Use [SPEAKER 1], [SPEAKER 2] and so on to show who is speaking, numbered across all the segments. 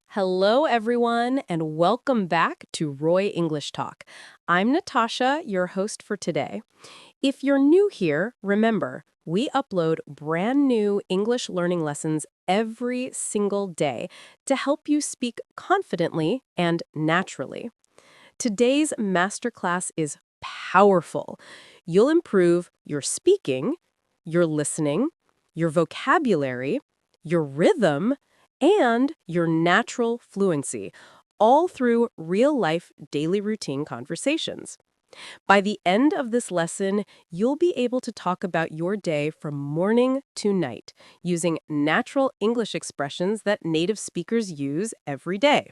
[SPEAKER 1] Hello, everyone, and welcome back to Roy English Talk. I'm Natasha, your host for today. If you're new here, remember, we upload brand new English learning lessons every single day to help you speak confidently and naturally. Today's masterclass is powerful. You'll improve your speaking, your listening, your vocabulary, your rhythm, and your natural fluency, all through real-life daily routine conversations. By the end of this lesson, you'll be able to talk about your day from morning to night using natural English expressions that native speakers use every day.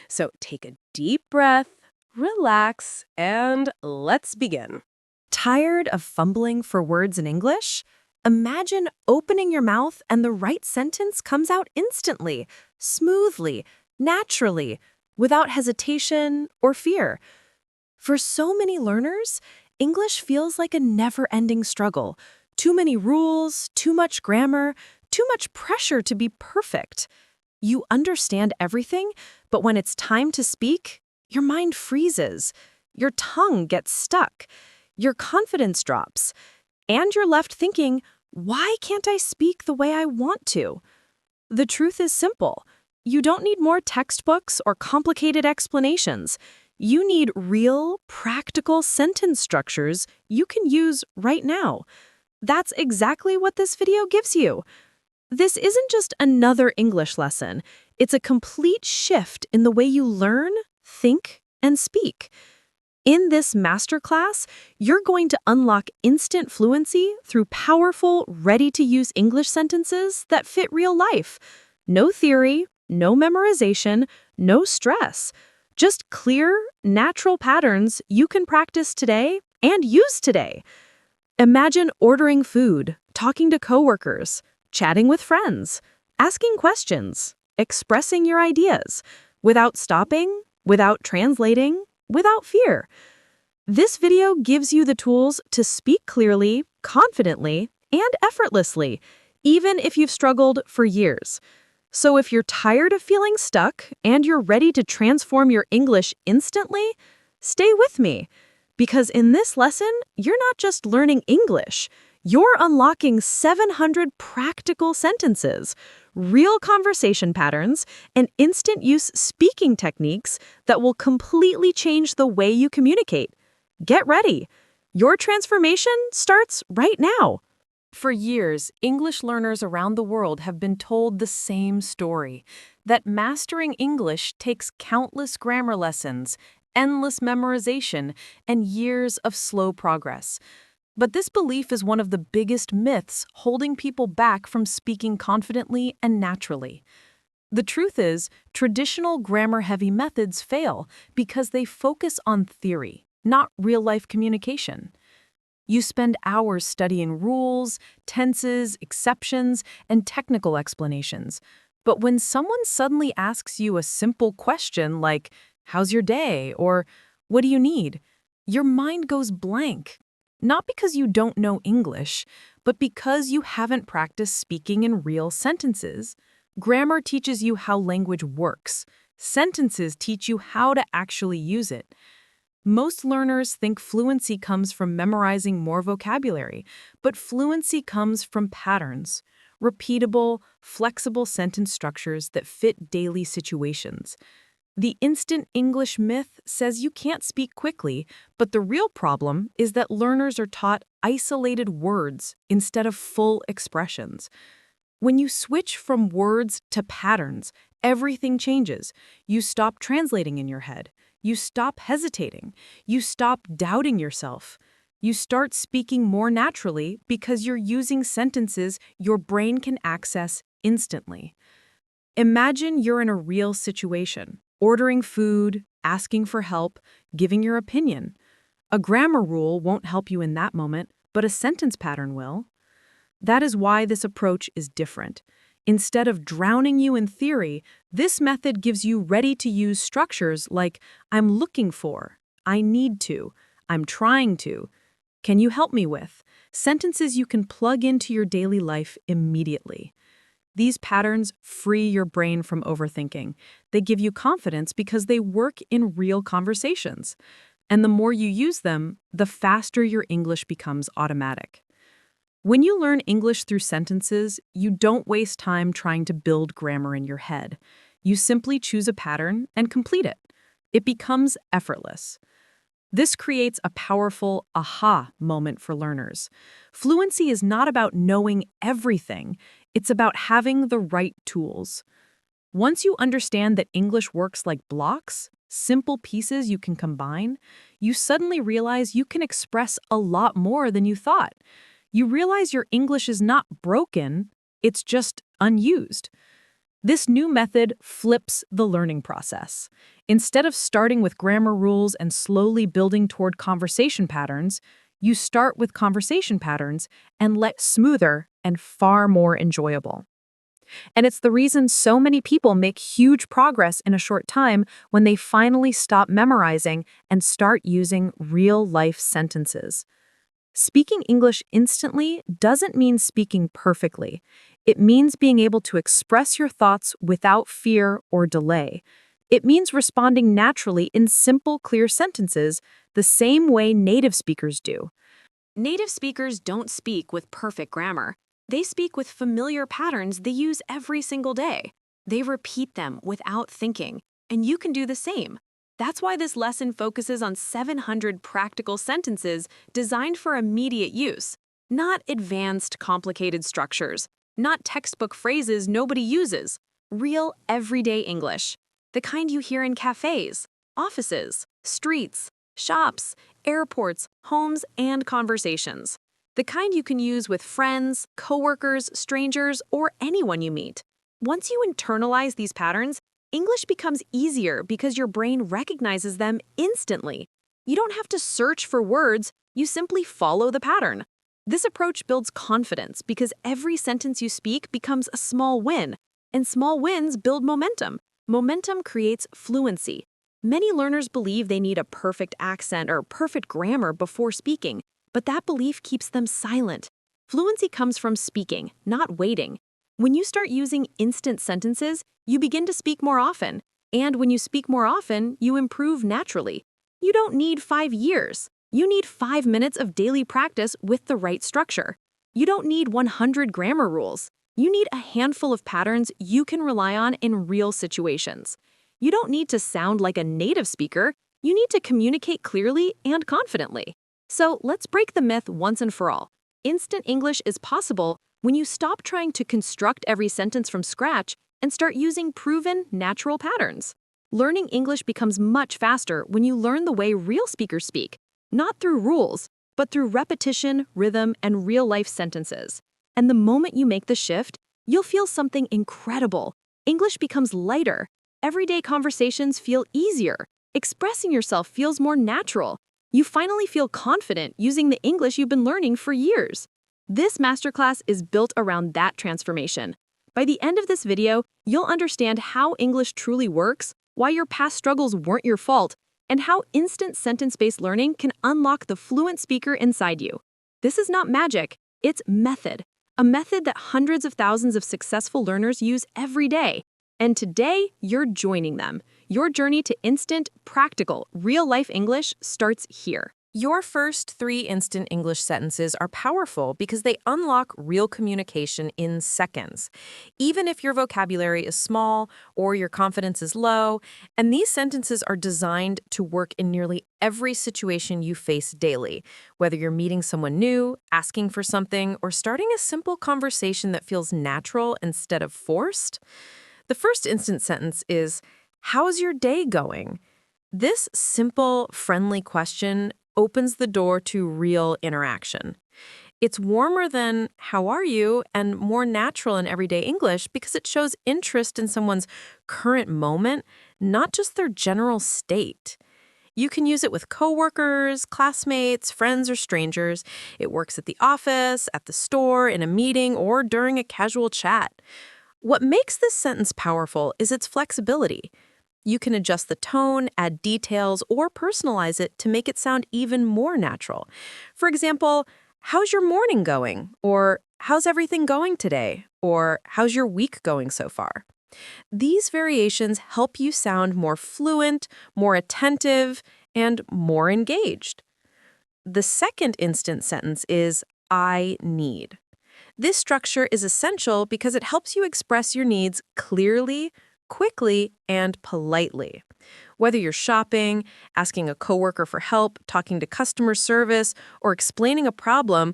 [SPEAKER 1] So take a deep breath, relax, and let's begin.
[SPEAKER 2] Tired of fumbling for words in English? Imagine opening your mouth and the right sentence comes out instantly, smoothly, naturally, without hesitation or fear. For so many learners, English feels like a never-ending struggle. Too many rules, too much grammar, too much pressure to be perfect. You understand everything, but when it's time to speak, your mind freezes, your tongue gets stuck, your confidence drops, and you're left thinking, why can't I speak the way I want to? The truth is simple. You don't need more textbooks or complicated explanations. You need real, practical sentence structures you can use right now. That's exactly what this video gives you. This isn't just another English lesson. It's a complete shift in the way you learn, think, and speak. In this masterclass, you're going to unlock instant fluency through powerful, ready-to-use English sentences that fit real life. No theory, no memorization, no stress. Just clear, natural patterns you can practice today and use today. Imagine ordering food, talking to coworkers, chatting with friends, asking questions, expressing your ideas, without stopping, without translating, without fear. This video gives you the tools to speak clearly, confidently, and effortlessly, even if you've struggled for years. So if you're tired of feeling stuck and you're ready to transform your English instantly, stay with me. Because in this lesson, you're not just learning English, you're unlocking 700 practical sentences, real conversation patterns, and instant-use speaking techniques that will completely change the way you communicate. Get ready. Your transformation starts right now.
[SPEAKER 3] For years, English learners around the world have been told the same story, that mastering English takes countless grammar lessons, endless memorization, and years of slow progress. But this belief is one of the biggest myths holding people back from speaking confidently and naturally. The truth is, traditional grammar-heavy methods fail because they focus on theory, not real-life communication. You spend hours studying rules, tenses, exceptions, and technical explanations. But when someone suddenly asks you a simple question like, "How's your day?" or "What do you need?" your mind goes blank. Not because you don't know English, but because you haven't practiced speaking in real sentences. Grammar teaches you how language works. Sentences teach you how to actually use it. Most learners think fluency comes from memorizing more vocabulary, but fluency comes from patterns, repeatable, flexible sentence structures that fit daily situations. The instant English myth says you can't speak quickly, but the real problem is that learners are taught isolated words instead of full expressions. When you switch from words to patterns, everything changes. You stop translating in your head. You stop hesitating. You stop doubting yourself. You start speaking more naturally because you're using sentences your brain can access instantly. Imagine you're in a real situation, ordering food, asking for help, giving your opinion. A grammar rule won't help you in that moment, but a sentence pattern will. That is why this approach is different. Instead of drowning you in theory, this method gives you ready-to-use structures like "I'm looking for," "I need to," "I'm trying to," "Can you help me with?" sentences you can plug into your daily life immediately. These patterns free your brain from overthinking. They give you confidence because they work in real conversations. And the more you use them, the faster your English becomes automatic. When you learn English through sentences, you don't waste time trying to build grammar in your head. You simply choose a pattern and complete it. It becomes effortless. This creates a powerful aha moment for learners. Fluency is not about knowing everything, it's about having the right tools. Once you understand that English works like blocks, simple pieces you can combine, you suddenly realize you can express a lot more than you thought. You realize your English is not broken, it's just unused. This new method flips the learning process. Instead of starting with grammar rules and slowly building toward conversation patterns, you start with conversation patterns and let smoother and far more enjoyable. And it's the reason so many people make huge progress in a short time when they finally stop memorizing and start using real-life sentences. Speaking English instantly doesn't mean speaking perfectly. It means being able to express your thoughts without fear or delay. It means responding naturally in simple, clear sentences, the same way native speakers do.
[SPEAKER 4] Native speakers don't speak with perfect grammar. They speak with familiar patterns they use every single day. They repeat them without thinking, and you can do the same. That's why this lesson focuses on 700 practical sentences designed for immediate use, not advanced, complicated structures, not textbook phrases nobody uses, real, everyday English, the kind you hear in cafes, offices, streets, shops, airports, homes, and conversations. The kind you can use with friends, coworkers, strangers, or anyone you meet. Once you internalize these patterns, English becomes easier because your brain recognizes them instantly. You don't have to search for words, you simply follow the pattern. This approach builds confidence because every sentence you speak becomes a small win, and small wins build momentum. Momentum creates fluency. Many learners believe they need a perfect accent or perfect grammar before speaking, but that belief keeps them silent. Fluency comes from speaking, not waiting. When you start using instant sentences, you begin to speak more often. And when you speak more often, you improve naturally. You don't need 5 years. You need 5 minutes of daily practice with the right structure. You don't need 100 grammar rules. You need a handful of patterns you can rely on in real situations. You don't need to sound like a native speaker. You need to communicate clearly and confidently. So let's break the myth once and for all. Instant English is possible when you stop trying to construct every sentence from scratch and start using proven, natural patterns. Learning English becomes much faster when you learn the way real speakers speak, not through rules, but through repetition, rhythm, and real-life sentences. And the moment you make the shift, you'll feel something incredible. English becomes lighter. Everyday conversations feel easier. Expressing yourself feels more natural. You finally feel confident using the English you've been learning for years. This masterclass is built around that transformation. By the end of this video, you'll understand how English truly works, why your past struggles weren't your fault, and how instant sentence-based learning can unlock the fluent speaker inside you. This is not magic, it's method. A method that hundreds of thousands of successful learners use every day. And today, you're joining them. Your journey to instant, practical, real-life English starts here.
[SPEAKER 1] Your first 3 instant English sentences are powerful because they unlock real communication in seconds, even if your vocabulary is small or your confidence is low, and these sentences are designed to work in nearly every situation you face daily, whether you're meeting someone new, asking for something, or starting a simple conversation that feels natural instead of forced. The first instant sentence is, "How's your day going?" This simple, friendly question opens the door to real interaction. It's warmer than "How are you?" and more natural in everyday English because it shows interest in someone's current moment, not just their general state. You can use it with coworkers, classmates, friends, or strangers. It works at the office, at the store, in a meeting, or during a casual chat. What makes this sentence powerful is its flexibility. You can adjust the tone, add details, or personalize it to make it sound even more natural. For example, how's your morning going? Or how's everything going today? Or how's your week going so far? These variations help you sound more fluent, more attentive, and more engaged. The second instant sentence is I need. This structure is essential because it helps you express your needs clearly, quickly, and politely. Whether you're shopping, asking a coworker for help, talking to customer service, or explaining a problem,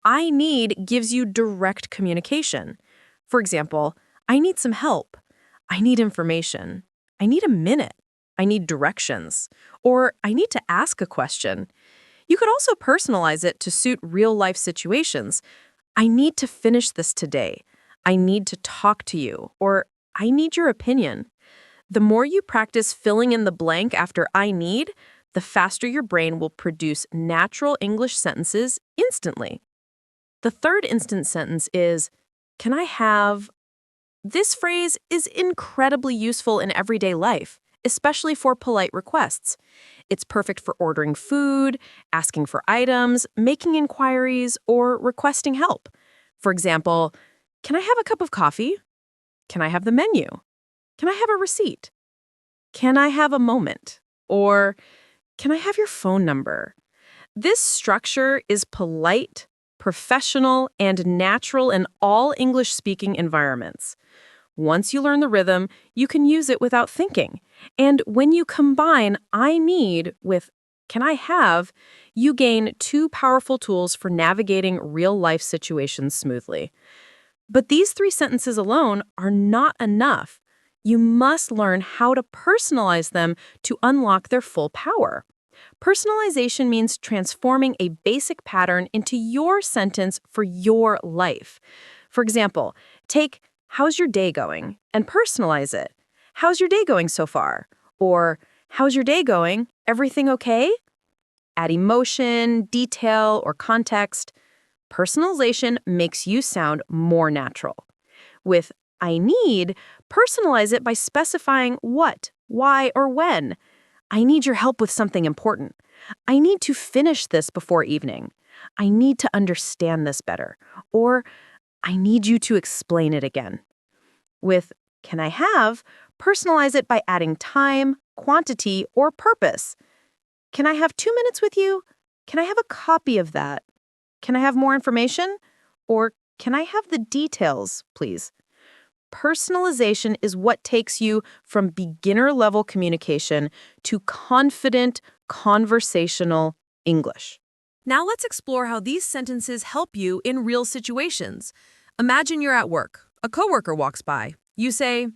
[SPEAKER 1] I need gives you direct communication. For example, I need some help. I need information. I need a minute. I need directions. Or I need to ask a question. You could also personalize it to suit real-life situations. I need to finish this today. I need to talk to you. Or I need your opinion. The more you practice filling in the blank after I need, the faster your brain will produce natural English sentences instantly. The third instant sentence is, can I have? This phrase is incredibly useful in everyday life, especially for polite requests. It's perfect for ordering food, asking for items, making inquiries, or requesting help. For example, can I have a cup of coffee? Can I have the menu? Can I have a receipt? Can I have a moment? Or can I have your phone number? This structure is polite, professional, and natural in all English-speaking environments. Once you learn the rhythm, you can use it without thinking. And when you combine I need with can I have, you gain two powerful tools for navigating real-life situations smoothly. But these three sentences alone are not enough. You must learn how to personalize them to unlock their full power. Personalization means transforming a basic pattern into your sentence for your life. For example, take how's your day going and personalize it. How's your day going so far? Or how's your day going? Everything okay? Add emotion, detail, or context. Personalization makes you sound more natural. With I need, personalize it by specifying what, why, or when. I need your help with something important. I need to finish this before evening. I need to understand this better. Or I need you to explain it again. With can I have, personalize it by adding time, quantity, or purpose. Can I have 2 minutes with you? Can I have a copy of that? Can I have more information? Or can I have the details, please? Personalization is what takes you from beginner-level communication to confident, conversational English. Now let's explore how these sentences help you in real situations. Imagine you're at work. A coworker walks by. You say,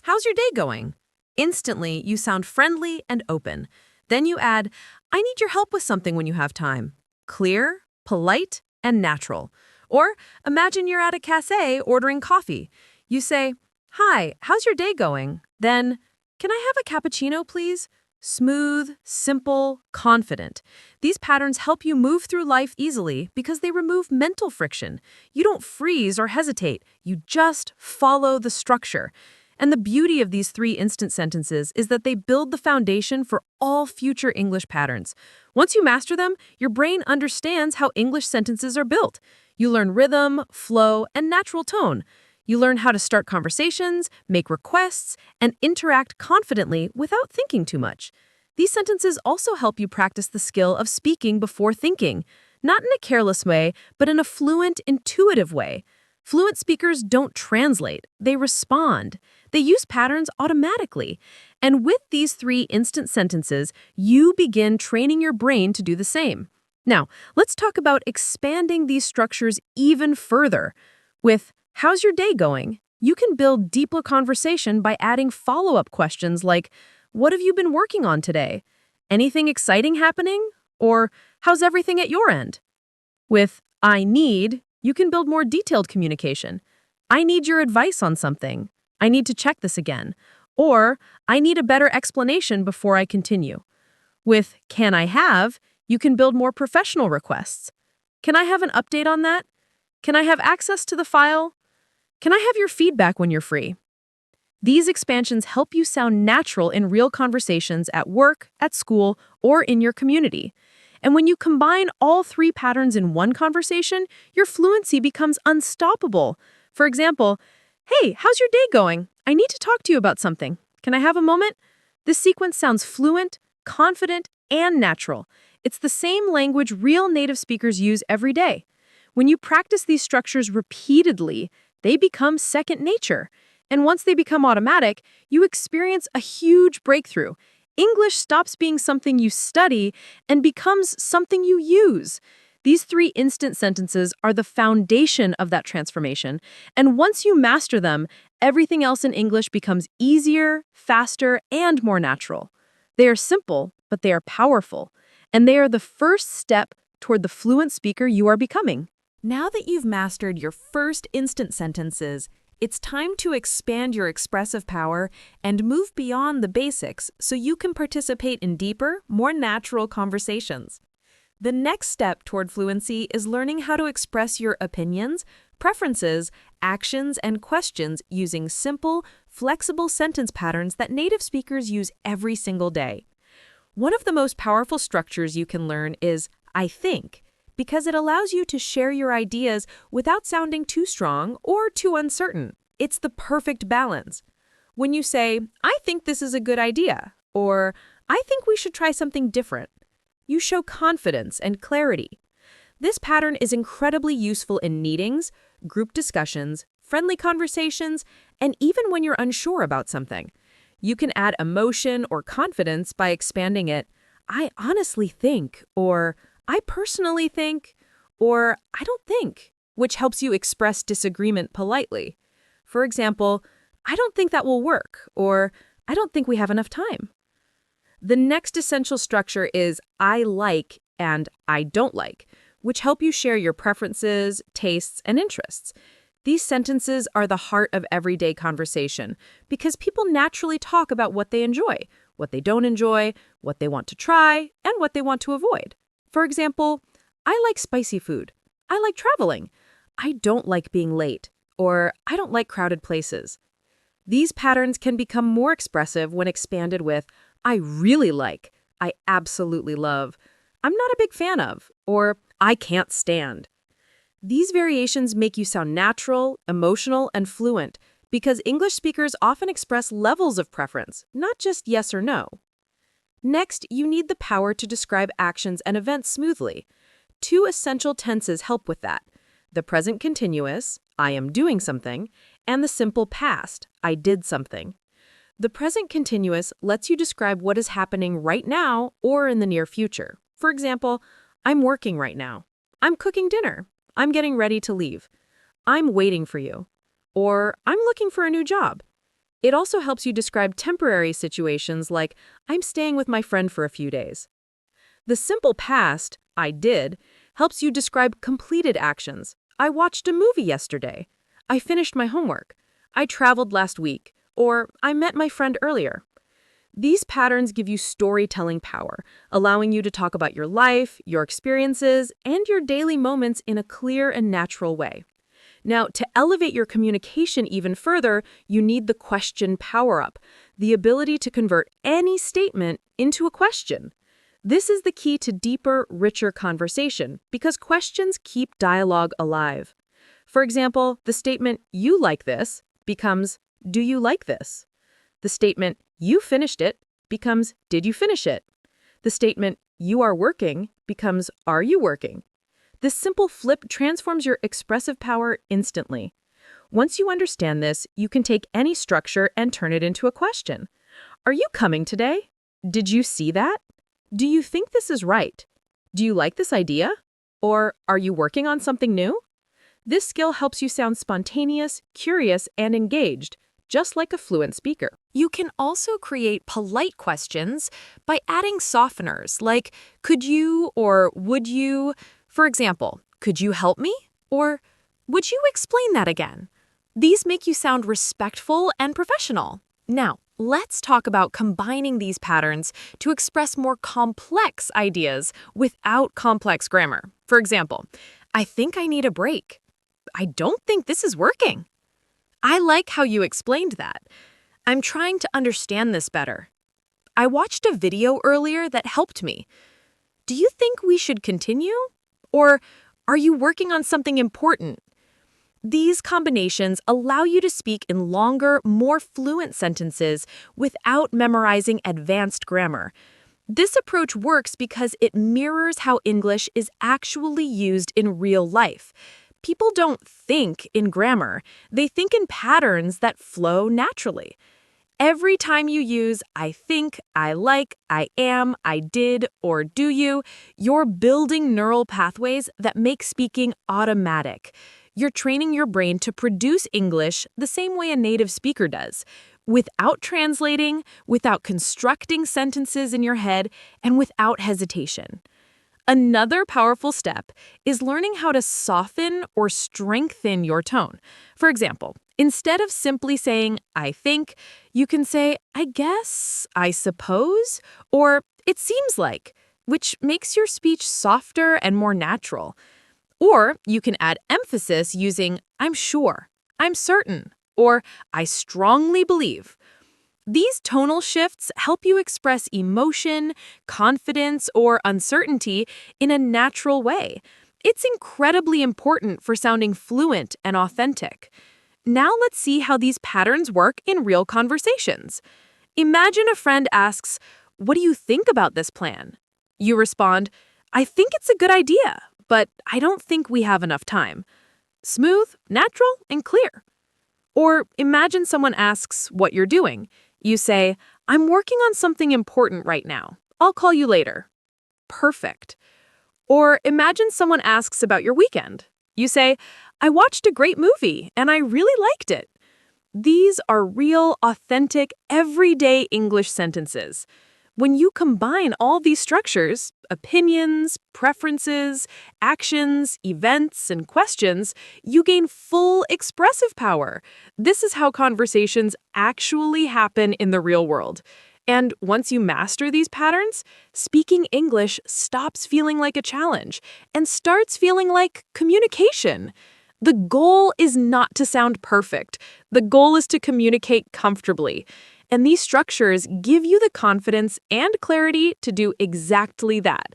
[SPEAKER 1] how's your day going? Instantly, you sound friendly and open. Then you add, I need your help with something when you have time. Clear, polite, and natural. Or imagine you're at a cafe ordering coffee. You say, hi, how's your day going? Then, can I have a cappuccino, please? Smooth, simple, confident. These patterns help you move through life easily because they remove mental friction. You don't freeze or hesitate. You just follow the structure. And the beauty of these three instant sentences is that they build the foundation for all future English patterns. Once you master them, your brain understands how English sentences are built. You learn rhythm, flow, and natural tone. You learn how to start conversations, make requests, and interact confidently without thinking too much. These sentences also help you practice the skill of speaking before thinking, not in a careless way, but in a fluent, intuitive way. Fluent speakers don't translate, they respond. They use patterns automatically. And with these three instant sentences, you begin training your brain to do the same. Now, let's talk about expanding these structures even further. With how's your day going? You can build deeper conversation by adding follow-up questions like, what have you been working on today? Anything exciting happening? Or how's everything at your end? With I need, you can build more detailed communication. I need your advice on something. I need to check this again. Or I need a better explanation before I continue. With can I have, you can build more professional requests. Can I have an update on that? Can I have access to the file? Can I have your feedback when you're free? These expansions help you sound natural in real conversations at work, at school, or in your community.
[SPEAKER 3] And when you combine all three patterns in one conversation, your fluency becomes unstoppable. For example, "Hey, how's your day going? I need to talk to you about something. Can I have a moment?" This sequence sounds fluent, confident, and natural. It's the same language real native speakers use every day. When you practice these structures repeatedly, they become second nature. And once they become automatic, you experience a huge breakthrough. English stops being something you study and becomes something you use. These three instant sentences are the foundation of that transformation. And once you master them, everything else in English becomes easier, faster, and more natural. They are simple, but they are powerful. And they are the first step toward the fluent speaker you are becoming.
[SPEAKER 2] Now that you've mastered your first instant sentences, it's time to expand your expressive power and move beyond the basics so you can participate in deeper, more natural conversations. The next step toward fluency is learning how to express your opinions, preferences, actions, and questions using simple, flexible sentence patterns that native speakers use every single day. One of the most powerful structures you can learn is "I think," because it allows you to share your ideas without sounding too strong or too uncertain. It's the perfect balance. When you say, "I think this is a good idea," or "I think we should try something different," you show confidence and clarity. This pattern is incredibly useful in meetings, group discussions, friendly conversations, and even when you're unsure about something. You can add emotion or confidence by expanding it, "I honestly think," or "I personally think," or "I don't think," which helps you express disagreement politely. For example, "I don't think that will work," or "I don't think we have enough time." The next essential structure is "I like" and "I don't like," which help you share your preferences, tastes, and interests. These sentences are the heart of everyday conversation because people naturally talk about what they enjoy, what they don't enjoy, what they want to try, and what they want to avoid. For example, "I like spicy food," "I like traveling," "I don't like being late," or "I don't like crowded places." These patterns can become more expressive when expanded with "I really like," "I absolutely love," "I'm not a big fan of," or "I can't stand." These variations make you sound natural, emotional, and fluent because English speakers often express levels of preference, not just yes or no. Next, you need the power to describe actions and events smoothly. Two essential tenses help with that: the present continuous, "I am doing something," and the simple past, "I did something." The present continuous lets you describe what is happening right now or in the near future. For example, "I'm working right now," "I'm cooking dinner," "I'm getting ready to leave," "I'm waiting for you," or "I'm looking for a new job." It also helps you describe temporary situations like "I'm staying with my friend for a few days." The simple past, "I did," helps you describe completed actions. "I watched a movie yesterday," "I finished my homework," "I traveled last week," or "I met my friend earlier." These patterns give you storytelling power, allowing you to talk about your life, your experiences, and your daily moments in a clear and natural way. Now, to elevate your communication even further, you need the question power-up, the ability to convert any statement into a question. This is the key to deeper, richer conversation because questions keep dialogue alive. For example, the statement, "You like this," becomes, "Do you like this?" The statement, "You finished it," becomes, "Did you finish it?" The statement, "You are working," becomes, "Are you working?" This simple flip transforms your expressive power instantly. Once you understand this, you can take any structure and turn it into a question. "Are you coming today?" "Did you see that?" "Do you think this is right?" "Do you like this idea?" Or "Are you working on something new?" This skill helps you sound spontaneous, curious, and engaged, just like a fluent speaker. You can also create polite questions by adding softeners like "could you" or "would you." For example, "Could you help me?" or "Would you explain that again?" These make you sound respectful and professional. Now, let's talk about combining these patterns to express more complex ideas without complex grammar. For example, "I think I need a break." "I don't think this is working." "I like how you explained that." "I'm trying to understand this better." "I watched a video earlier that helped me."
[SPEAKER 3] Do you think we should continue? Or are you working on something important? These combinations allow you to speak in longer, more fluent sentences without memorizing advanced grammar. This approach works because it mirrors how English is actually used in real life. People don't think in grammar, they think in patterns that flow naturally. Every time you use I think, I like, I am, I did, or do you, you're building neural pathways that make speaking automatic. You're training your brain to produce English the same way a native speaker does, without translating, without constructing sentences in your head, and without hesitation. Another powerful step is learning how to soften or strengthen your tone. For example, instead of simply saying, I think, you can say, I guess, I suppose, or it seems like, which makes your speech softer and more natural. Or you can add emphasis using, I'm sure, I'm certain, or I strongly believe. These tonal shifts help you express emotion, confidence, or uncertainty in a natural way. It's incredibly important for sounding fluent and authentic. Now let's see how these patterns work in real conversations. Imagine a friend asks, what do you think about this plan? You respond, I think it's a good idea, but I don't think we have enough time. Smooth, natural, and clear. Or imagine someone asks what you're doing. You say, I'm working on something important right now. I'll call you later. Perfect. Or imagine someone asks about your weekend. You say, I watched a great movie and I really liked it. These are real, authentic, everyday English sentences. When you combine all these structures, opinions, preferences, actions, events, and questions, you gain full expressive power. This is how conversations actually happen in the real world. And once you master these patterns, speaking English stops feeling like a challenge and starts feeling like communication. The goal is not to sound perfect. The goal is to communicate comfortably. And these structures give you the confidence and clarity to do exactly that.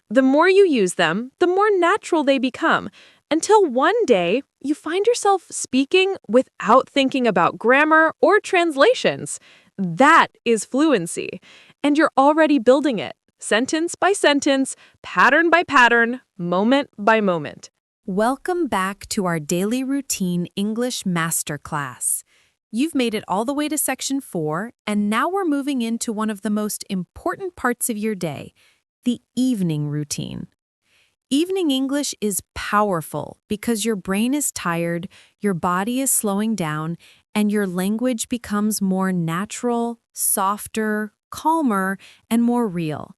[SPEAKER 3] The more you use them, the more natural they become, until one day you find yourself speaking without thinking about grammar or translations. That is fluency. And you're already building it, sentence by sentence, pattern by pattern, moment by moment.
[SPEAKER 2] Welcome back to our Daily Routine English Masterclass. You've made it all the way to Section 4, and now we're moving into one of the most important parts of your day, the evening routine. Evening English is powerful because your brain is tired, your body is slowing down, and your language becomes more natural, softer, calmer, and more real.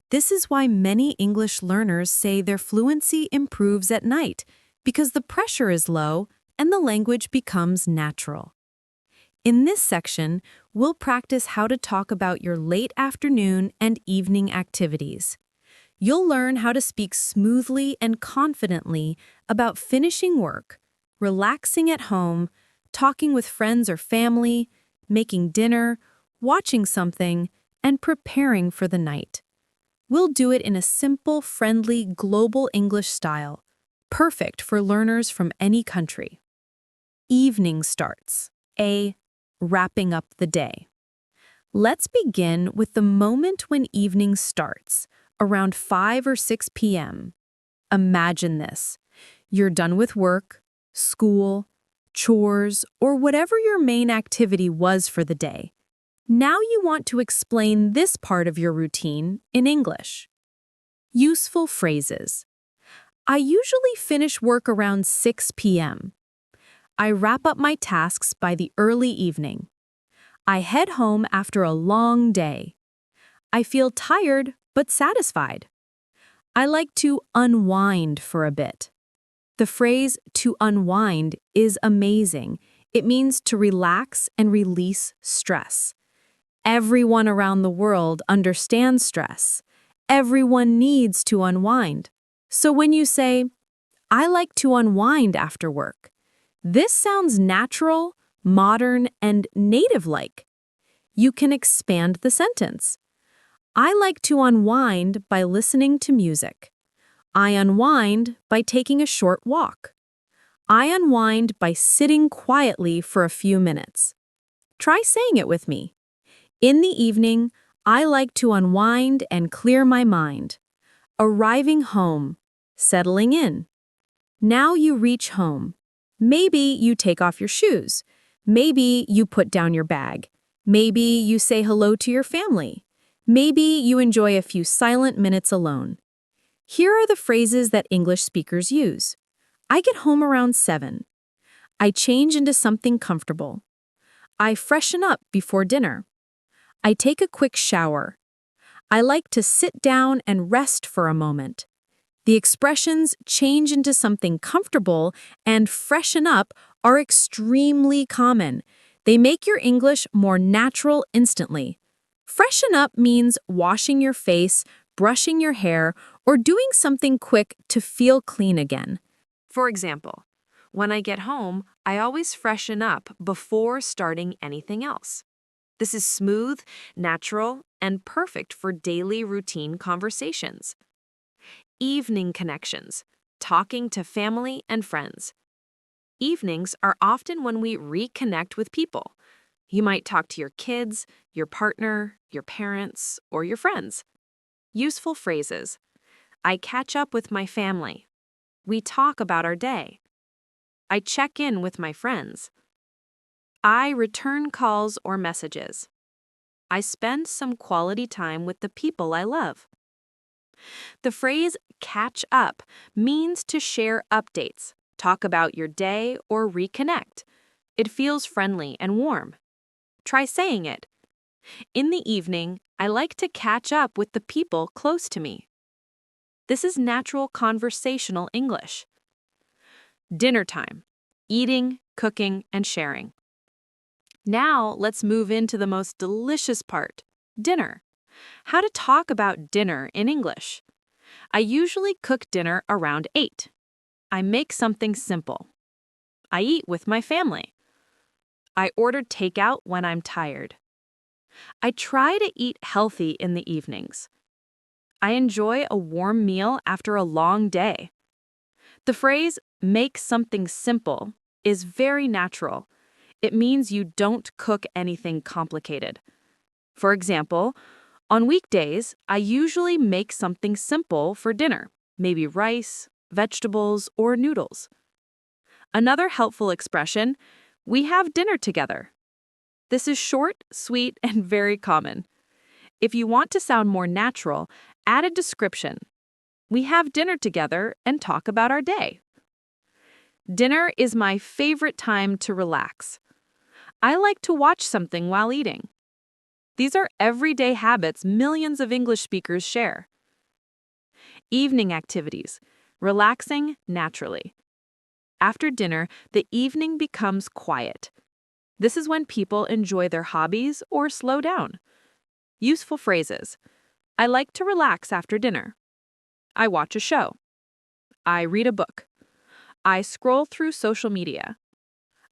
[SPEAKER 2] This is why many English learners say their fluency improves at night, because the pressure is low and the language becomes natural. In this section, we'll practice how to talk about your late afternoon and evening activities. You'll learn how to speak smoothly and confidently about finishing work, relaxing at home, talking with friends or family, making dinner, watching something, and preparing for the night. We'll do it in a simple, friendly, global English style, perfect for learners from any country. Evening starts. Wrapping up the day. Let's begin with the moment when evening starts, around 5 or 6 p.m. Imagine this. You're done with work, school, chores, or whatever your main activity was for the day. Now you want to explain this part of your routine in English. Useful phrases. I usually finish work around 6 p.m. I wrap up my tasks by the early evening. I head home after a long day. I feel tired but satisfied. I like to unwind for a bit. The phrase to unwind is amazing. It means to relax and release stress. Everyone around the world understands stress. Everyone needs to unwind. So when you say, I like to unwind after work, this sounds natural, modern, and native-like. You can expand the sentence. I like to unwind by listening to music. I unwind by taking a short walk. I unwind by sitting quietly for a few minutes. Try saying it with me. In the evening, I like to unwind and clear my mind. Arriving home, settling in. Now you reach home. Maybe you take off your shoes. Maybe you put down your bag. Maybe you say hello to your family. Maybe you enjoy a few silent minutes alone. Here are the phrases that English speakers use. I get home around 7. I change into something comfortable. I freshen up before dinner. I take a quick shower. I like to sit down and rest for a moment. The expressions change into something comfortable and freshen up are extremely common. They make your English more natural instantly. Freshen up means washing your face, brushing your hair, or doing something quick to feel clean again.
[SPEAKER 3] For example, when I get home, I always freshen up before starting anything else. This is smooth, natural, and perfect for daily routine conversations. Evening connections, talking to family and friends. Evenings are often when we reconnect with people. You might talk to your kids, your partner, your parents, or your friends. Useful phrases. I catch up with my family. We talk about our day. I check in with my friends. I return calls or messages. I spend some quality time with the people I love. The phrase catch up means to share updates, talk about your day, or reconnect. It feels friendly and warm. Try saying it. In the evening, I like to catch up with the people close to me. This is natural conversational English. Dinner time. Eating, cooking, and sharing. Now let's move into the most delicious part, dinner. How to talk about dinner in English. I usually cook dinner around 8. I make something simple. I eat with my family. I order takeout when I'm tired. I try to eat healthy in the evenings. I enjoy a warm meal after a long day. The phrase, make something simple, is very natural. It means you don't cook anything complicated. For example, on weekdays, I usually make something simple for dinner, maybe rice, vegetables, or noodles. Another helpful expression, we have dinner together. This is short, sweet, and very common. If you want to sound more natural, add a description. We have dinner together and talk about our day. Dinner is my favorite time to relax. I like to watch something while eating. These are everyday habits millions of English speakers share. Evening activities, relaxing naturally. After dinner, the evening becomes quiet. This is when people enjoy their hobbies or slow down. Useful phrases. I like to relax after dinner. I watch a show. I read a book. I scroll through social media.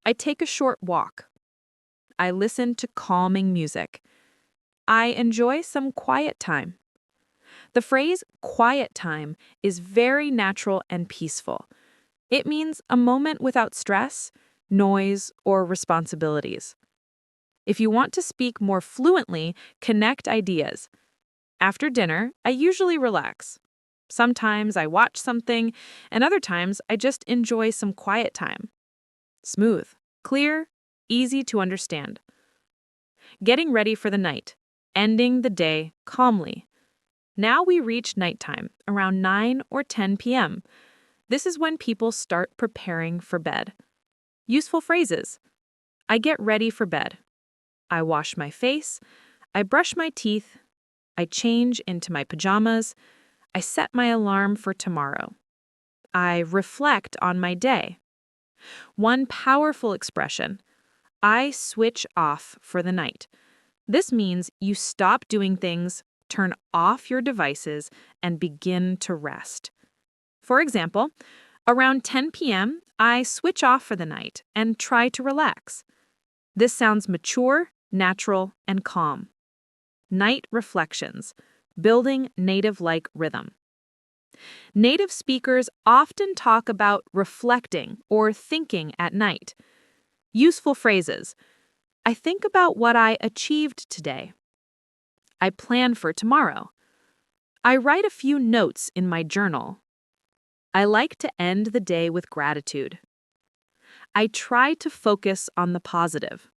[SPEAKER 3] I take a short walk. I listen to calming music. I enjoy some quiet time. The phrase quiet time is very natural and peaceful. It means a moment without stress, noise, or responsibilities. If you want to speak more fluently, connect ideas. After dinner, I usually relax. Sometimes I watch something, and other times I just enjoy some quiet time. Smooth, clear, easy to understand. Getting ready for the night, ending the day calmly. Now we reach nighttime, around 9 or 10 p.m. This is when people start preparing for bed. Useful phrases. I get ready for bed. I wash my face. I brush my teeth. I change into my pajamas. I set my alarm for tomorrow. I reflect on my day. One powerful expression. I switch off for the night. This means you stop doing things, turn off your devices, and begin to rest. For example, around 10 p.m., I switch off for the night and try to relax. This sounds mature, natural, and calm. Night reflections. building native-like rhythm. Native speakers often talk about reflecting or thinking at night. Useful phrases. I think about what I achieved today. I plan for tomorrow. I write a few notes in my journal. I like to end the day with gratitude. I try to focus on the positive.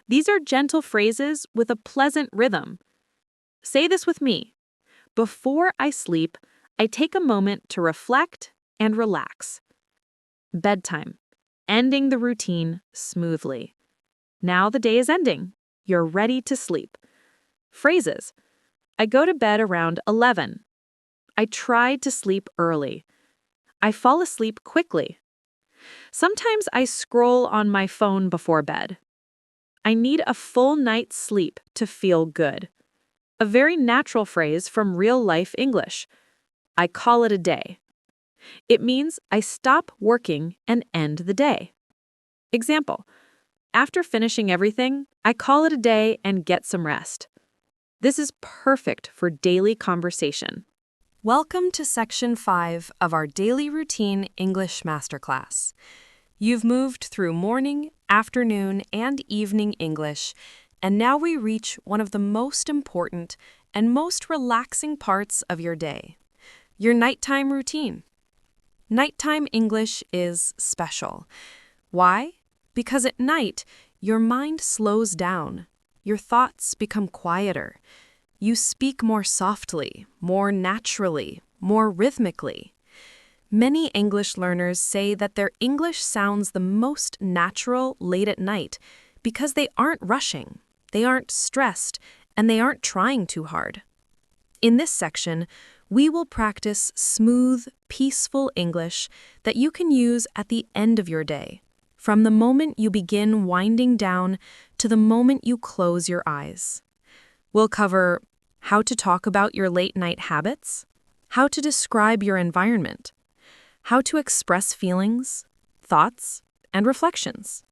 [SPEAKER 3] These are gentle phrases with a pleasant rhythm. Say this with me. Before I sleep, I take a moment to reflect and relax. Bedtime. Ending the routine smoothly. Now the day is ending. You're ready to sleep. Phrases. I go to bed around 11. I try to sleep early. I fall asleep quickly. Sometimes I scroll on my phone before bed. I need a full night's sleep to feel good. A very natural phrase from real-life English. I call it a day. It means I stop working and end the day. Example. After finishing everything, I call it a day and get some rest. This is perfect for daily conversation.
[SPEAKER 2] Welcome to Section 5 of our Daily Routine English Masterclass. You've moved through morning, afternoon, and evening English, and now we reach one of the most important and most relaxing parts of your day, your nighttime routine. Nighttime English is special. Why? Because at night, your mind slows down, your thoughts become quieter. You speak more softly, more naturally, more rhythmically. Many English learners say that their English sounds the most natural late at night because they aren't rushing, they aren't stressed, and they aren't trying too hard. In this section, we will practice smooth, peaceful English that you can use at the end of your day, from the moment you begin winding down to the moment you close your eyes. We'll cover how to talk about your late-night habits, how to describe your environment, how to express feelings, thoughts, and reflections,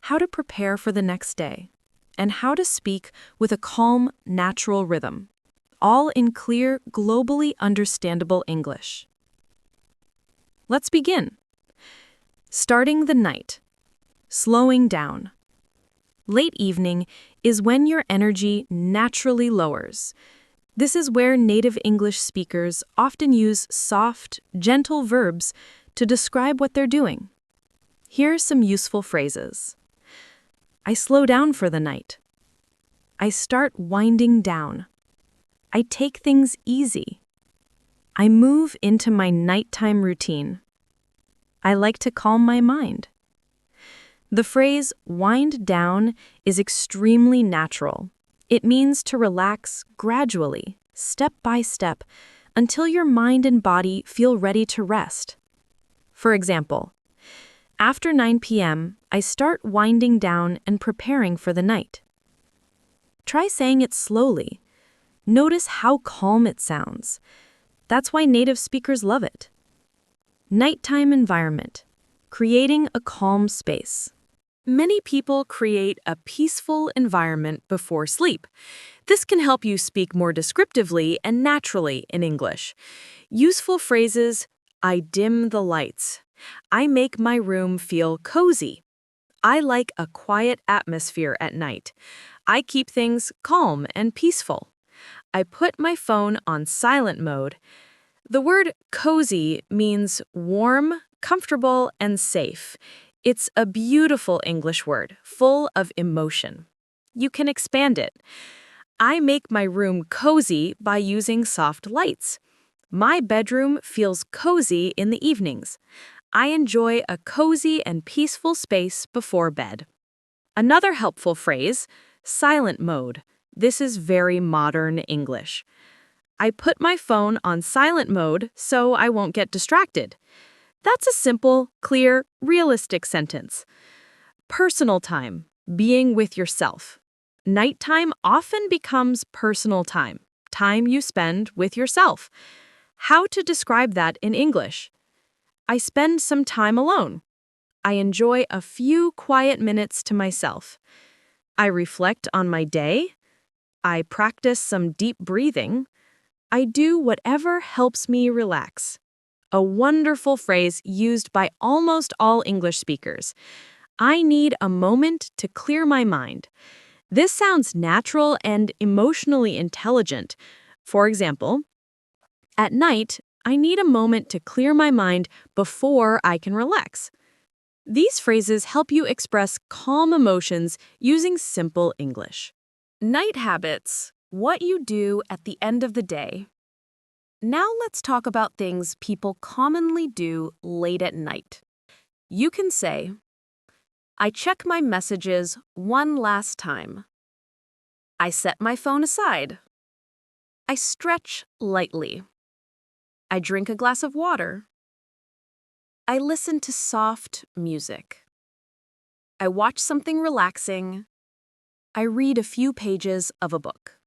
[SPEAKER 2] how to prepare for the next day, and how to speak with a calm, natural rhythm, all in clear, globally understandable English. Let's begin. Starting the night. Slowing down. Late evening is when your energy naturally lowers. This is where native English speakers often use soft, gentle verbs to describe what they're doing. Here are some useful phrases. I slow down for the night. I start winding down. I take things easy. I move into my nighttime routine. I like to calm my mind. The phrase wind down is extremely natural. It means to relax gradually, step by step, until your mind and body feel ready to rest. For example, after 9 p.m., I start winding down and preparing for the night. Try saying it slowly. Notice how calm it sounds. That's why native speakers love it. Nighttime environment. Creating a calm space.
[SPEAKER 3] Many people create a peaceful environment before sleep. This can help you speak more descriptively and naturally in English. Useful phrases: I dim the lights. I make my room feel cozy. I like a quiet atmosphere at night. I keep things calm and peaceful. I put my phone on silent mode. The word cozy means warm, comfortable, and safe. It's a beautiful English word, full of emotion. You can expand it. I make my room cozy by using soft lights. My bedroom feels cozy in the evenings. I enjoy a cozy and peaceful space before bed. Another helpful phrase, silent mode. This is very modern English. I put my phone on silent mode so I won't get distracted. That's a simple, clear, realistic sentence. Personal time, being with yourself. Nighttime often becomes personal time, time you spend with yourself. How to describe that in English? I spend some time alone. I enjoy a few quiet minutes to myself. I reflect on my day.
[SPEAKER 2] I practice some deep breathing. I do whatever helps me relax. A wonderful phrase used by almost all English speakers. I need a moment to clear my mind. This sounds natural and emotionally intelligent. For example, at night, I need a moment to clear my mind before I can relax. These phrases help you express calm emotions using simple English. Night habits, what you do at the end of the day. Now let's talk about things people commonly do late at night. You can say, I check my messages one last time. I set my phone aside. I stretch lightly. I drink a glass of water. I listen to soft music. I watch something relaxing. I read a few pages of a book.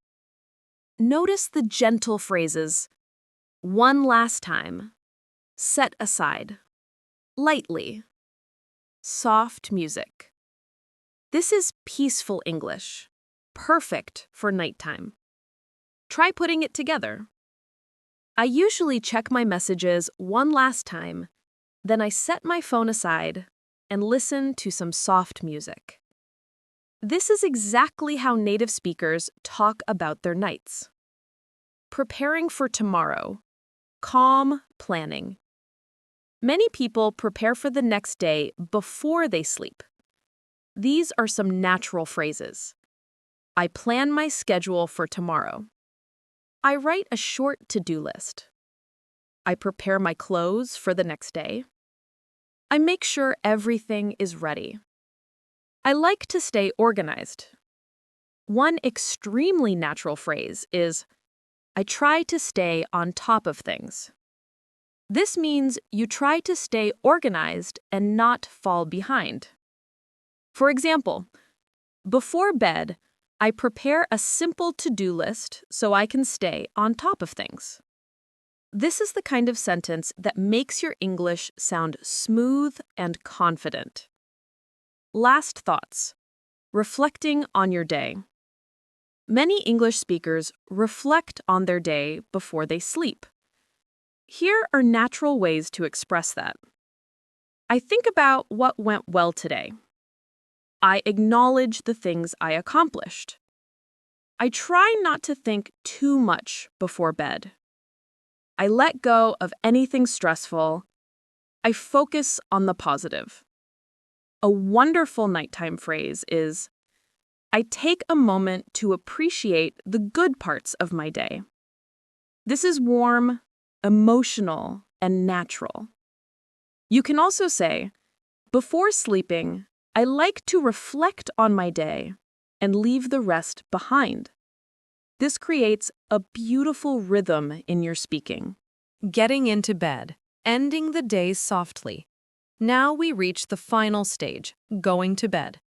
[SPEAKER 2] Notice the gentle phrases, one last time, set aside, lightly, soft music. This is peaceful English, perfect for nighttime. Try putting it together. I usually check my messages one last time, then I set my phone aside and listen to some soft music. This is exactly how native speakers talk about their nights. Preparing for tomorrow. Calm planning. Many people prepare for the next day before they sleep. These are some natural phrases. I plan my schedule for tomorrow. I write a short to-do list. I prepare my clothes for the next day. I make sure everything is ready. I like to stay organized. One extremely natural phrase is, I try to stay on top of things. This means you try to stay organized and not fall behind. For example, before bed, I prepare a simple to-do list so I can stay on top of things. This is the kind of sentence that makes your English sound smooth and confident. Last thoughts. Reflecting on your day. Many English speakers reflect on their day before they sleep. Here are natural ways to express that. I think about what went well today. I acknowledge the things I accomplished. I try not to think too much before bed. I let go of anything stressful. I focus on the positive. A wonderful nighttime phrase is, I take a moment to appreciate the good parts of my day. This is warm, emotional, and natural. You can also say, before sleeping, I like to reflect on my day and leave the rest behind. This creates a beautiful rhythm in your speaking.
[SPEAKER 3] Getting into bed, ending the day softly. Now we reach the final stage, going to bed.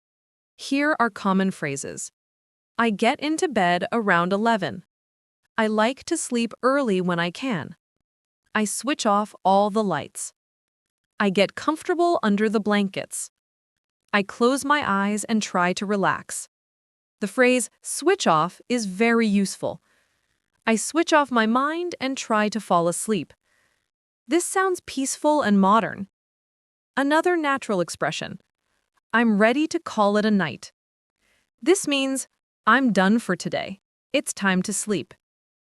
[SPEAKER 3] Here are common phrases. I get into bed around 11. I like to sleep early when I can. I switch off all the lights. I get comfortable under the blankets. I close my eyes and try to relax. The phrase switch off is very useful. I switch off my mind and try to fall asleep. This sounds peaceful and modern. Another natural expression. I'm ready to call it a night. This means I'm done for today. It's time to sleep.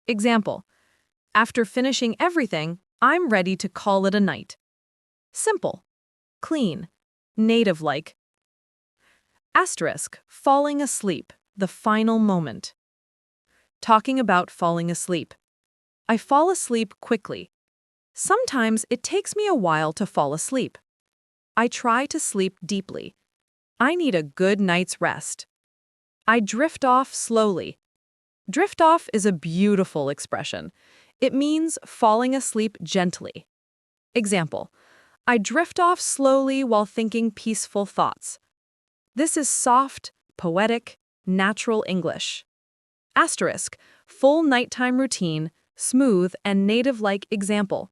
[SPEAKER 3] Example. After finishing everything, I'm ready to call it a night. Simple. Clean. Native-like. Asterisk. Falling asleep. The final moment. Talking about falling asleep. I fall asleep quickly. Sometimes it takes me a while to fall asleep. I try to sleep deeply. I need a good night's rest. I drift off slowly. Drift off is a beautiful expression. It means falling asleep gently. Example. I drift off slowly while thinking peaceful thoughts. This is soft, poetic, natural English. Asterisk. Full nighttime routine, smooth and native-like example.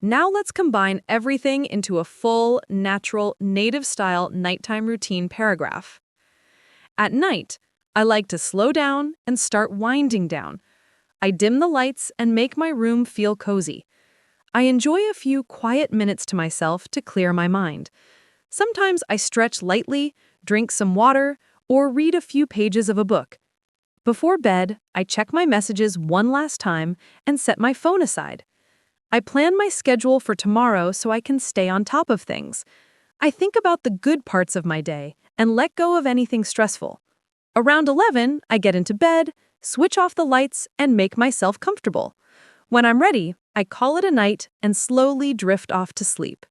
[SPEAKER 3] Now let's combine everything into a full, natural, native-style nighttime routine paragraph. At night, I like to slow down and start winding down. I dim the lights and make my room feel cozy. I enjoy a few quiet minutes to myself to clear my mind. Sometimes I stretch lightly, drink some water, or read a few pages of a book. Before bed, I check my messages one last time and set my phone aside. I plan my schedule for tomorrow so I can stay on top of things. I think about the good parts of my day and let go of anything stressful. Around 11, I get into bed, switch off the lights, and make myself comfortable. When I'm ready, I call it a night and slowly drift off to sleep.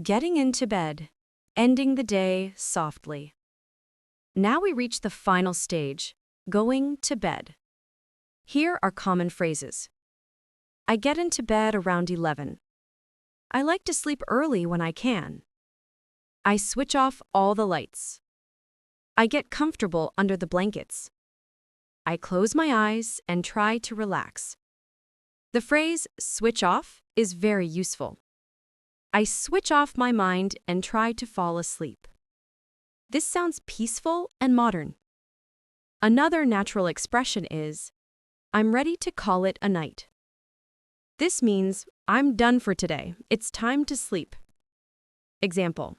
[SPEAKER 2] Getting into bed, ending the day softly. Now we reach the final stage, going to bed. Here are common phrases. I get into bed around 11. I like to sleep early when I can. I switch off all the lights. I get comfortable under the blankets. I close my eyes and try to relax. The phrase switch off is very useful. I switch off my mind and try to fall asleep. This sounds peaceful and modern. Another natural expression is, I'm ready to call it a night. This means, I'm done for today. It's time to sleep. Example.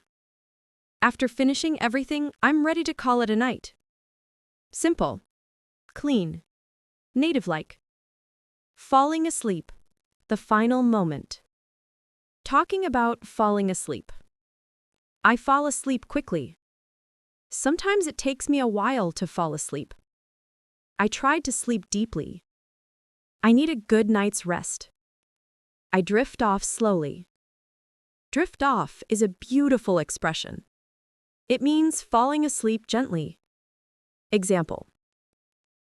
[SPEAKER 2] After finishing everything, I'm ready to call it a night. Simple. Clean. Native-like. Falling asleep. The final moment. Talking about falling asleep. I fall asleep quickly. Sometimes it takes me a while to fall asleep. I tried to sleep deeply. I need a good night's rest. I drift off slowly. Drift off is a beautiful expression. It means falling asleep gently. Example.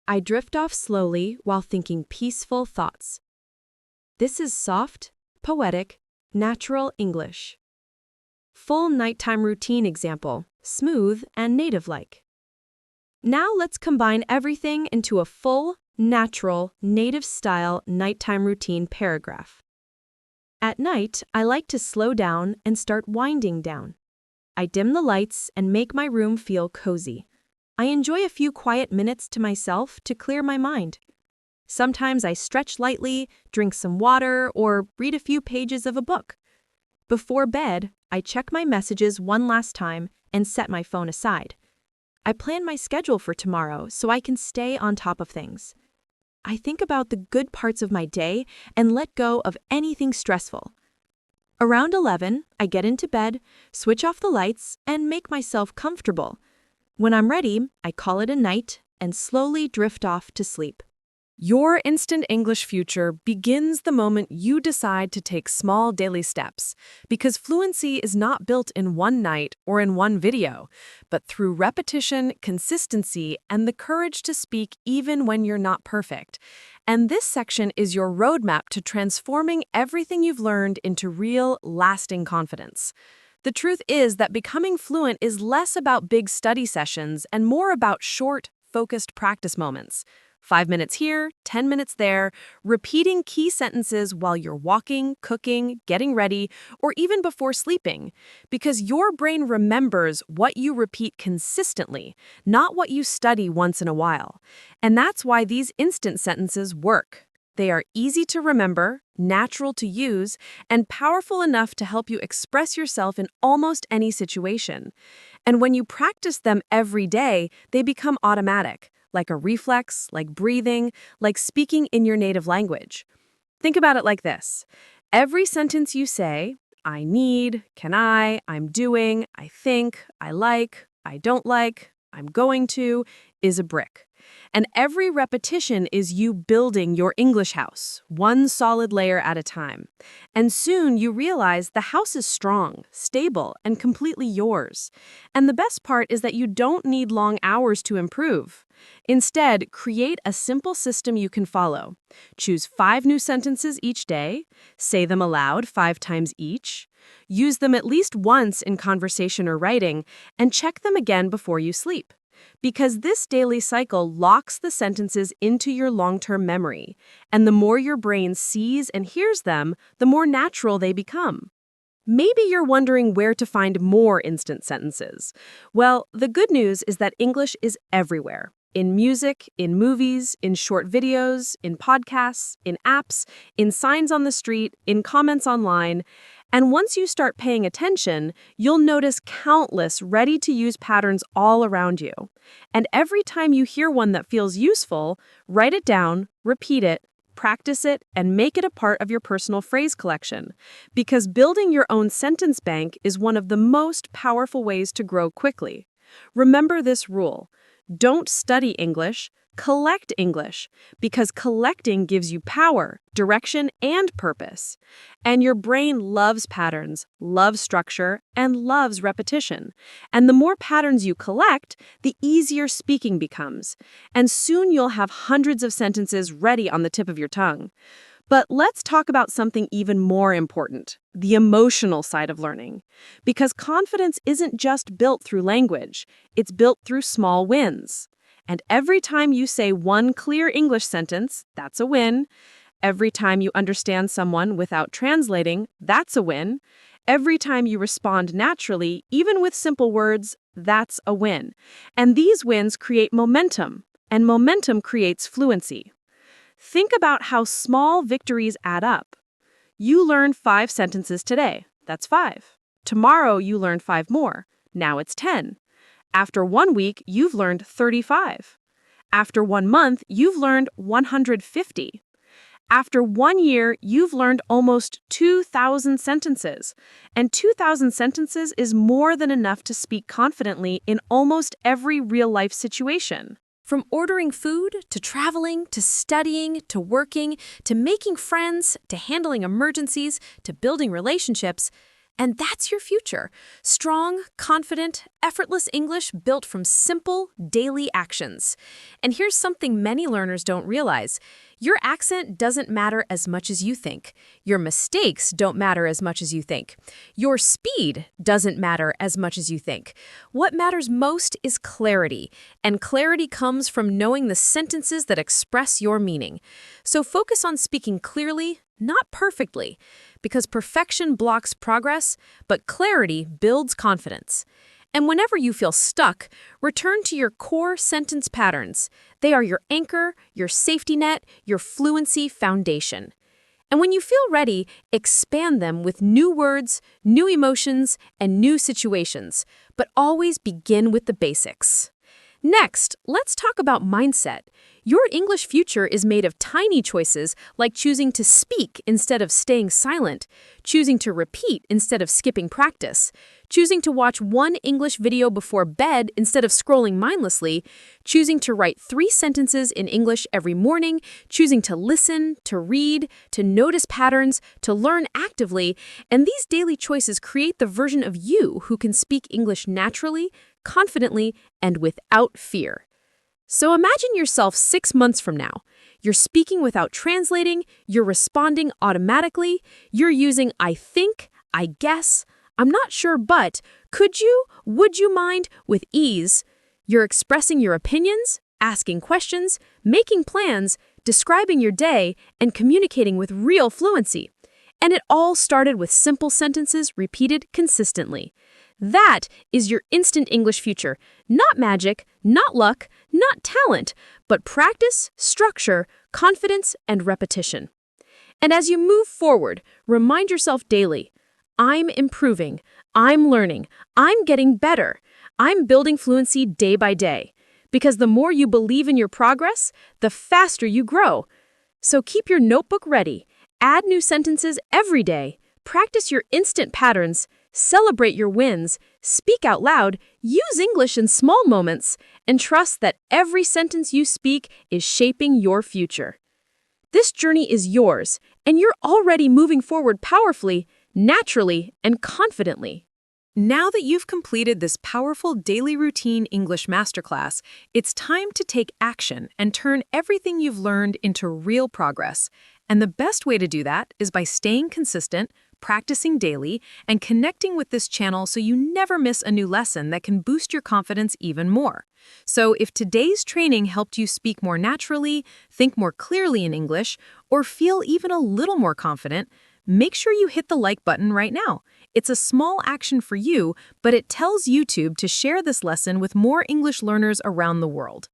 [SPEAKER 2] I drift off slowly while thinking peaceful thoughts. This is soft, poetic, natural English. Full nighttime routine example, smooth and native-like. Now let's combine everything into a full, natural, native-style nighttime routine paragraph. At night, I like to slow down and start winding down. I dim the lights and make my room feel cozy. I enjoy a few quiet minutes to myself to clear my mind. Sometimes I stretch lightly, drink some water, or read a few pages of a book. Before bed, I check my messages one last time and set my phone aside. I plan my schedule for tomorrow so I can stay on top of things. I think about the good parts of my day and let go of anything stressful. Around 11, I get into bed, switch off the lights, and make myself comfortable. When I'm ready, I call it a night and slowly drift off to sleep.
[SPEAKER 3] Your instant English future begins the moment you decide to take small daily steps, because fluency is not built in one night or in one video, but through repetition, consistency, and the courage to speak even when you're not perfect. And this section is your roadmap to transforming everything you've learned into real, lasting confidence. The truth is that becoming fluent is less about big study sessions and more about short, focused practice moments. 5 minutes here, 10 minutes there, repeating key sentences while you're walking, cooking, getting ready, or even before sleeping. Because your brain remembers what you repeat consistently, not what you study once in a while. And that's why these instant sentences work. They are easy to remember, natural to use, and powerful enough to help you express yourself in almost any situation. And when you practice them every day, they become automatic. Like a reflex, like breathing, like speaking in your native language. Think about it like this. Every sentence you say, I need, can I, I'm doing, I think, I like, I don't like, I'm going to, is a brick. And every repetition is you building your English house, one solid layer at a time. And soon you realize the house is strong, stable, and completely yours. And the best part is that you don't need long hours to improve. Instead, create a simple system you can follow. Choose 5 new sentences each day, say them aloud 5 times each, use them at least once in conversation or writing, and check them again before you sleep. Because this daily cycle locks the sentences into your long-term memory, and the more your brain sees and hears them, the more natural they become. Maybe you're wondering where to find more instant sentences. Well, the good news is that English is everywhere. in music, in movies, in short videos, in podcasts, in apps, in signs on the street, in comments online. And once you start paying attention, you'll notice countless ready-to-use patterns all around you. And every time you hear one that feels useful, write it down, repeat it, practice it, and make it a part of your personal phrase collection. Because building your own sentence bank is one of the most powerful ways to grow quickly. Remember this rule: don't study English, collect English, because collecting gives you power, direction, and purpose. And your brain loves patterns, loves structure, and loves repetition. And the more patterns you collect, the easier speaking becomes. And soon you'll have hundreds of sentences ready on the tip of your tongue. But let's talk about something even more important: the emotional side of learning. Because confidence isn't just built through language, it's built through small wins. And every time you say one clear English sentence, that's a win. Every time you understand someone without translating, that's a win. Every time you respond naturally, even with simple words, that's a win. And these wins create momentum, and momentum creates fluency. Think about how small victories add up. You learned 5 sentences today. That's 5. Tomorrow you learned 5 more. Now it's 10. After 1 week, you've learned 35. After 1 month, you've learned 150. After 1 year, you've learned almost 2,000 sentences. And 2,000 sentences is more than enough to speak confidently in almost every real-life situation.
[SPEAKER 2] From ordering food, to traveling, to studying, to working, to making friends, to handling emergencies, to building relationships. And that's your future. Strong, confident, effortless English built from simple, daily actions. And here's something many learners don't realize. Your accent doesn't matter as much as you think. Your mistakes don't matter as much as you think. Your speed doesn't matter as much as you think. What matters most is clarity. And clarity comes from knowing the sentences that express your meaning. So focus on speaking clearly, not perfectly, because perfection blocks progress, but clarity builds confidence. And whenever you feel stuck, return to your core sentence patterns. They are your anchor, your safety net, your fluency foundation. And when you feel ready, expand them with new words, new emotions, and new situations. But always begin with the basics. Next, let's talk about mindset. Your English future is made of tiny choices like choosing to speak instead of staying silent, choosing to repeat instead of skipping practice, choosing to watch one English video before bed instead of scrolling mindlessly, choosing to write 3 sentences in English every morning, choosing to listen, to read, to notice patterns, to learn actively, and these daily choices create the version of you who can speak English naturally, confidently, and without fear. So imagine yourself 6 months from now. You're speaking without translating, you're responding automatically, you're using I think, I guess, I'm not sure but, could you, would you mind with ease. You're expressing your opinions, asking questions, making plans, describing your day, and communicating with real fluency. And it all started with simple sentences repeated consistently. That is your instant English future. Not magic, not luck, not talent, but practice, structure, confidence, and repetition. And as you move forward, remind yourself daily, I'm improving, I'm learning, I'm getting better, I'm building fluency day by day. Because the more you believe in your progress, the faster you grow. So keep your notebook ready, add new sentences every day, practice your instant patterns, celebrate your wins, speak out loud, use English in small moments, and trust that every sentence you speak is shaping your future. This journey is yours, and you're already moving forward powerfully, naturally, and confidently.
[SPEAKER 3] Now that you've completed this powerful Daily Routine English Masterclass, it's time to take action and turn everything you've learned into real progress. And the best way to do that is by staying consistent, practicing daily, and connecting with this channel so you never miss a new lesson that can boost your confidence even more. So if today's training helped you speak more naturally, think more clearly in English, or feel even a little more confident, make sure you hit the like button right now. It's a small action for you, but it tells YouTube to share this lesson with more English learners around the world.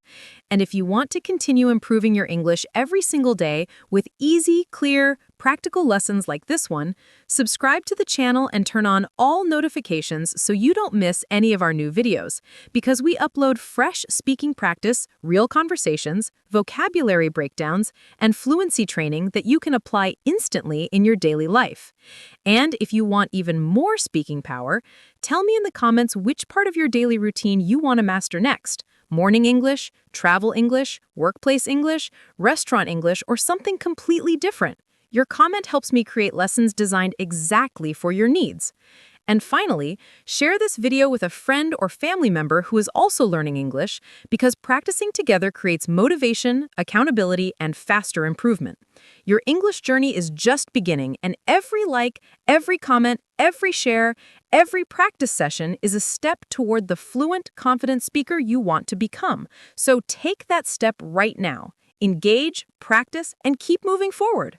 [SPEAKER 3] And if you want to continue improving your English every single day with easy, clear, practical lessons like this one, subscribe to the channel and turn on all notifications so you don't miss any of our new videos, because we upload fresh speaking practice, real conversations, vocabulary breakdowns, and fluency training that you can apply instantly in your daily life. And if you want even more speaking power, tell me in the comments which part of your daily routine you want to master next. Morning English, travel English, workplace English, restaurant English, or something completely different. Your comment helps me create lessons designed exactly for your needs. And finally, share this video with a friend or family member who is also learning English, because practicing together creates motivation, accountability, and faster improvement. Your English journey is just beginning, and every like, every comment, every share, every practice session is a step toward the fluent, confident speaker you want to become. So take that step right now. Engage, practice, and keep moving forward.